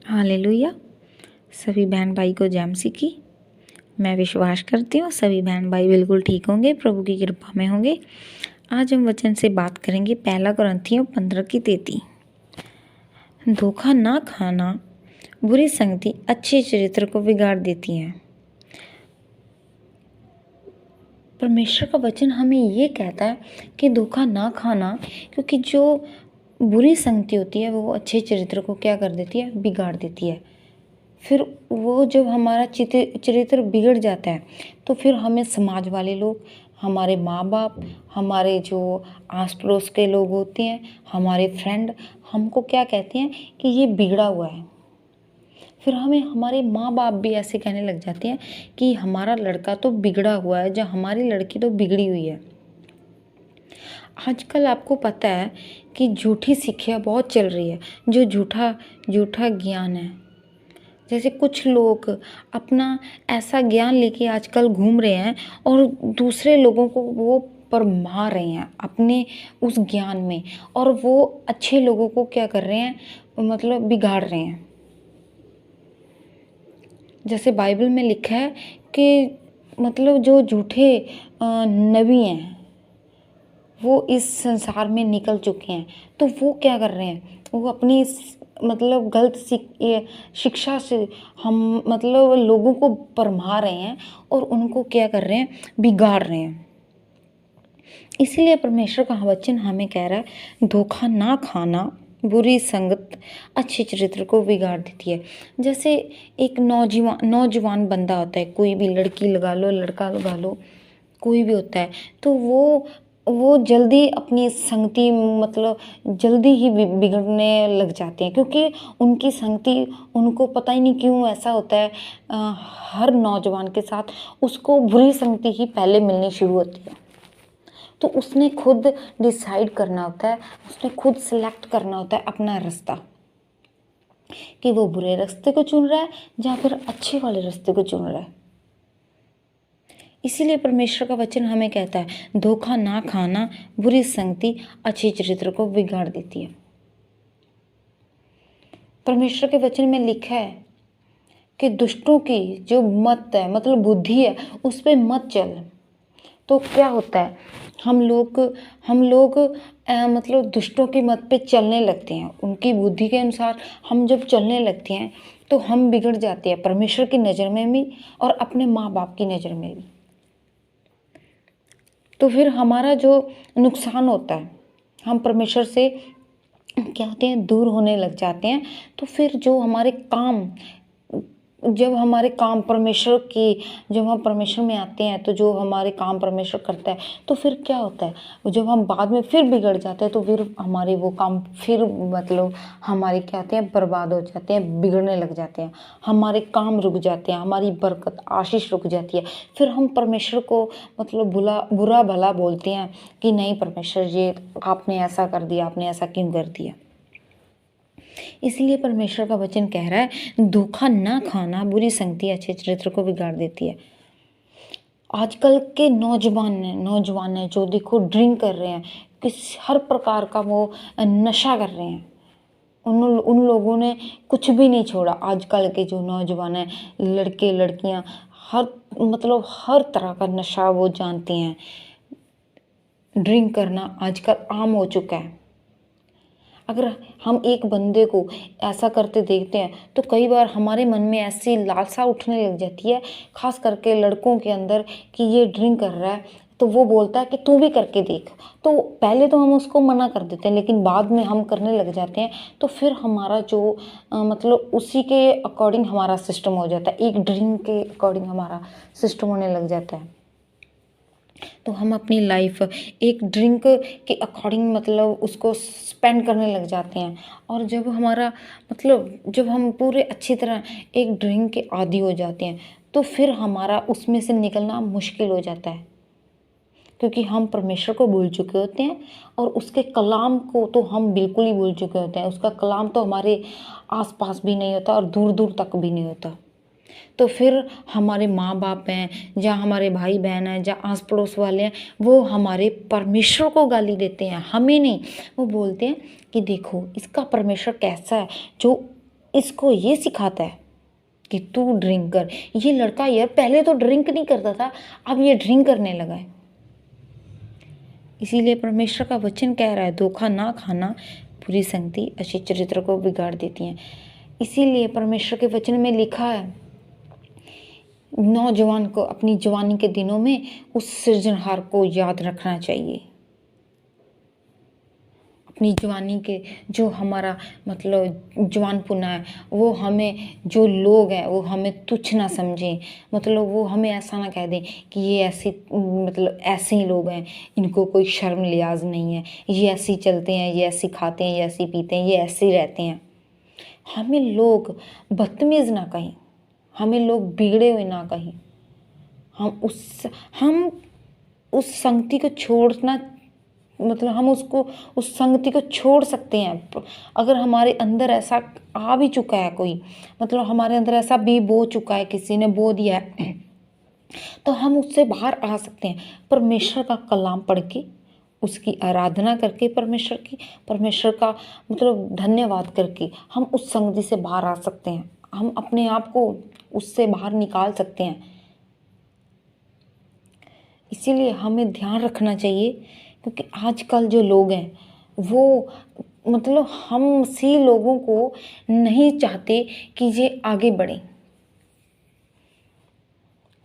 Hallelujah. सभी बहन भाई को जय मसीह की। मैं विश्वास करती हूँ सभी बहन भाई बिल्कुल ठीक होंगे, प्रभु की कृपा में होंगे। आज हम वचन से बात करेंगे 1 कुरिन्थियों 15:33। धोखा ना खाना, बुरी संगति अच्छे चरित्र को बिगाड़ देती है। परमेश्वर का वचन हमें ये कहता है कि धोखा ना खाना, क्योंकि जो बुरी संगति होती है वो अच्छे चरित्र को क्या कर देती है, बिगाड़ देती है। फिर वो जब हमारा चरित्र बिगड़ जाता है तो फिर हमें समाज वाले लोग, हमारे माँ बाप, हमारे जो आस पड़ोस के लोग होते हैं, हमारे फ्रेंड हमको क्या कहते हैं कि ये बिगड़ा हुआ है। फिर हमें हमारे माँ बाप भी ऐसे कहने लग जाते हैं कि हमारा लड़का तो बिगड़ा हुआ है, या हमारी लड़की तो बिगड़ी हुई है। आजकल आपको पता है कि झूठी शिक्षा बहुत चल रही है, जो झूठा ज्ञान है। जैसे कुछ लोग अपना ऐसा ज्ञान लेके आजकल घूम रहे हैं और दूसरे लोगों को वो भरमा रहे हैं अपने उस ज्ञान में, और वो अच्छे लोगों को क्या कर रहे हैं, मतलब बिगाड़ रहे हैं। जैसे बाइबल में लिखा है कि मतलब जो झूठे नबी हैं वो इस संसार में निकल चुके हैं, तो वो क्या कर रहे हैं, वो अपनी मतलब गलत शिक्षा से हम मतलब लोगों को भरमा रहे हैं और उनको क्या कर रहे हैं, बिगाड़ रहे हैं। इसीलिए परमेश्वर का वचन हमें कह रहा है धोखा ना खाना, बुरी संगत अच्छे चरित्र को बिगाड़ देती है। जैसे एक नौजवान बंदा होता है, कोई भी लड़की लगा लो, लड़का लगा लो, कोई भी होता है, तो वो जल्दी अपनी संगति मतलब जल्दी ही बिगड़ने लग जाते हैं, क्योंकि उनकी संगति, उनको पता ही नहीं क्यों ऐसा होता है, हर नौजवान के साथ उसको बुरी संगति ही पहले मिलनी शुरू होती है। तो उसने खुद डिसाइड करना होता है, उसने खुद सिलेक्ट करना होता है अपना रास्ता, कि वो बुरे रास्ते को चुन रहा है या फिर अच्छे वाले रास्ते को चुन रहा है। इसीलिए परमेश्वर का वचन हमें कहता है धोखा ना खाना, बुरी संगति अच्छे चरित्र को बिगाड़ देती है। परमेश्वर के वचन में लिखा है कि दुष्टों की जो मत है, मतलब बुद्धि है, उस पे मत चल। तो क्या होता है, हम लोग मतलब दुष्टों की मत पे चलने लगते हैं, उनकी बुद्धि के अनुसार हम जब चलने लगते हैं तो हम बिगड़ जाते हैं, परमेश्वर की नज़र में भी और अपने माँ बाप की नज़र में भी। तो फिर हमारा जो नुकसान होता है, हम परमेश्वर से क्या होते हैं, दूर होने लग जाते हैं। तो फिर जो हमारे काम, जब हमारे काम परमेश्वर की, जब हम परमेश्वर में आते हैं तो जो हमारे काम परमेश्वर करता है, तो फिर क्या होता है, जब हम बाद में फिर बिगड़ जाते हैं तो फिर हमारे वो काम फिर मतलब हमारे क्या होते हैं, बर्बाद हो जाते हैं, बिगड़ने लग जाते हैं, हमारे काम रुक जाते हैं, हमारी बरकत आशीष रुक जाती है। फिर हम परमेश्वर को मतलब बुरा भला बोलते हैं कि नहीं परमेश्वर जी, आपने ऐसा कर दिया, आपने ऐसा क्यों कर दिया। इसलिए परमेश्वर का वचन कह रहा है धोखा ना खाना, बुरी संगति अच्छे चरित्र को बिगाड़ देती है। आजकल के नौजवान हैं जो देखो ड्रिंक कर रहे हैं, हर प्रकार का वो नशा कर रहे हैं। उन लोगों ने कुछ भी नहीं छोड़ा। आजकल के जो नौजवान हैं, लड़के लड़कियां, हर तरह का नशा वो जानते हैं। ड्रिंक करना आजकल आम हो चुका है। अगर हम एक बंदे को ऐसा करते देखते हैं तो कई बार हमारे मन में ऐसी लालसा उठने लग जाती है, खास करके लड़कों के अंदर, कि ये ड्रिंक कर रहा है, तो वो बोलता है कि तू भी करके देख। तो पहले तो हम उसको मना कर देते हैं, लेकिन बाद में हम करने लग जाते हैं, तो फिर हमारा जो मतलब उसी के अकॉर्डिंग हमारा सिस्टम हो जाता है, एक ड्रिंक के अकॉर्डिंग हमारा सिस्टम होने लग जाता है। तो हम अपनी लाइफ एक ड्रिंक के अकॉर्डिंग मतलब उसको स्पेंड करने लग जाते हैं। और जब हमारा मतलब जब हम पूरे अच्छी तरह एक ड्रिंक के आदी हो जाते हैं तो फिर हमारा उसमें से निकलना मुश्किल हो जाता है, क्योंकि हम परमेश्वर को भूल चुके होते हैं और उसके कलाम को तो हम बिल्कुल ही भूल चुके होते हैं। उसका कलाम तो हमारे आसपास भी नहीं होता और दूर दूर तक भी नहीं होता। तो फिर हमारे माँ बाप हैं, या हमारे भाई बहन हैं, या आस पड़ोस वाले हैं, वो हमारे परमेश्वर को गाली देते हैं, हमें नहीं। वो बोलते हैं कि देखो इसका परमेश्वर कैसा है, जो इसको ये सिखाता है कि तू ड्रिंक कर। ये लड़का यार पहले तो ड्रिंक नहीं करता था, अब ये ड्रिंक करने लगा है। इसीलिए परमेश्वर का वचन कह रहा है, धोखा ना खाना, बुरी संगति अच्छे चरित्र को बिगाड़ देती हैं। इसीलिए परमेश्वर के वचन में लिखा है, नौजवान को अपनी जवानी के दिनों में उस सृजनहार को याद रखना चाहिए। अपनी जवानी के जो हमारा मतलब जवानपुना है, वो हमें जो लोग हैं वो हमें तुच्छ ना समझें, मतलब वो हमें ऐसा ना कह दें कि ये ऐसे मतलब ऐसे ही लोग हैं, इनको कोई शर्म लिहाज नहीं है, ये ऐसे ही चलते हैं, ये ऐसे खाते हैं, ये ऐसे पीते हैं, ये ऐसे ही रहते हैं। हमें लोग बदतमीज़ ना कहें, हमें लोग बिगड़े हुए ना कहें। हम उस संगति को छोड़ना, मतलब हम उसको उस संगति को छोड़ सकते हैं। अगर हमारे अंदर ऐसा आ भी चुका है कोई, मतलब हमारे अंदर ऐसा भी बो चुका है, किसी ने बो दिया है, तो हम उससे बाहर आ सकते हैं। परमेश्वर का कलाम पढ़ के, उसकी आराधना करके, परमेश्वर का मतलब धन्यवाद करके हम उस संगति से बाहर आ सकते हैं। हम अपने आप को उससे बाहर निकाल सकते हैं। इसीलिए हमें ध्यान रखना चाहिए, क्योंकि आजकल जो लोग हैं वो मतलब हम सी लोगों को नहीं चाहते कि ये आगे बढ़ें।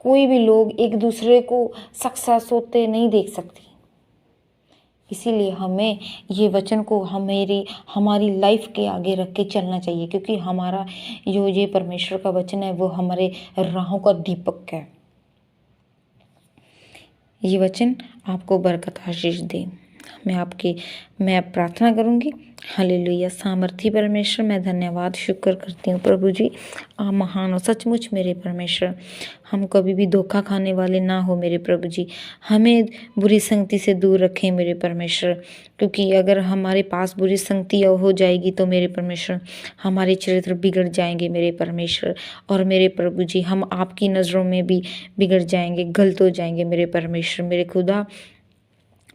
कोई भी लोग एक दूसरे को सक्सेस होते नहीं देख सकते। इसीलिए हमें ये वचन को हमारी लाइफ के आगे रख के चलना चाहिए, क्योंकि हमारा जो ये परमेश्वर का वचन है वो हमारे राहों का दीपक है। ये वचन आपको बरकत आशीष दे। मैं प्रार्थना करूंगी। हालेलुया। सामर्थी परमेश्वर, मैं धन्यवाद शुक्र करती हूँ प्रभु जी, आप महान हो सचमुच मेरे परमेश्वर। हम कभी भी धोखा खाने वाले ना हो मेरे प्रभु जी। हमें बुरी संगति से दूर रखें मेरे परमेश्वर, क्योंकि अगर हमारे पास बुरी संगति हो जाएगी तो मेरे परमेश्वर हमारे चरित्र बिगड़ जाएंगे मेरे परमेश्वर। और मेरे प्रभु जी हम आपकी नज़रों में भी बिगड़ जाएंगे, गलत हो जाएंगे मेरे परमेश्वर। मेरे खुदा,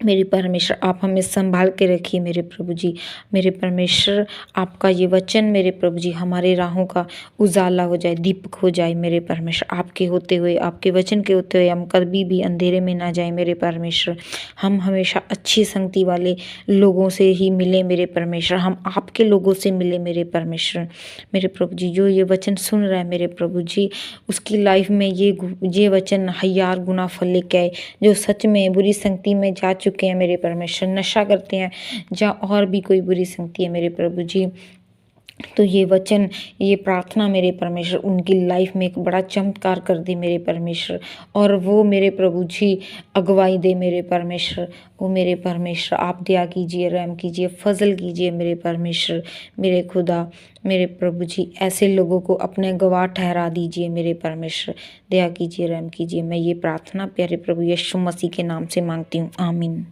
मेरे परमेश्वर, आप हमें संभाल के रखिए मेरे प्रभु जी। मेरे परमेश्वर, आपका ये वचन मेरे प्रभु जी हमारे राहों का उजाला हो जाए, दीपक हो जाए मेरे परमेश्वर। आपके होते हुए, आपके वचन के होते हुए हम कभी भी अंधेरे में ना जाए मेरे परमेश्वर। हम हमेशा अच्छी संगति वाले लोगों से ही मिले मेरे परमेश्वर, हम आपके लोगों से मिले मेरे परमेश्वर। मेरे प्रभु जी जो ये वचन सुन रहा है मेरे प्रभु जी, उसकी लाइफ में ये वचन 1000 गुना फल लेके आए। जो सच में बुरी संगति में जा चुके हैं मेरे परमेश्वर, नशा करते हैं या और भी कोई बुरी संगति है मेरे प्रभु जी, तो ये वचन, ये प्रार्थना मेरे परमेश्वर उनकी लाइफ में एक बड़ा चमत्कार कर दे मेरे परमेश्वर। और वो मेरे प्रभु जी अगुवाई दे मेरे परमेश्वर। वो मेरे परमेश्वर आप दया कीजिए, रहम कीजिए, फजल कीजिए मेरे परमेश्वर। मेरे खुदा, मेरे प्रभु जी ऐसे लोगों को अपने गवाह ठहरा दीजिए मेरे परमेश्वर। दया कीजिए, रहम कीजिए। मैं ये प्रार्थना प्यारे प्रभु यीशु मसीह के नाम से मांगती हूँ, आमीन।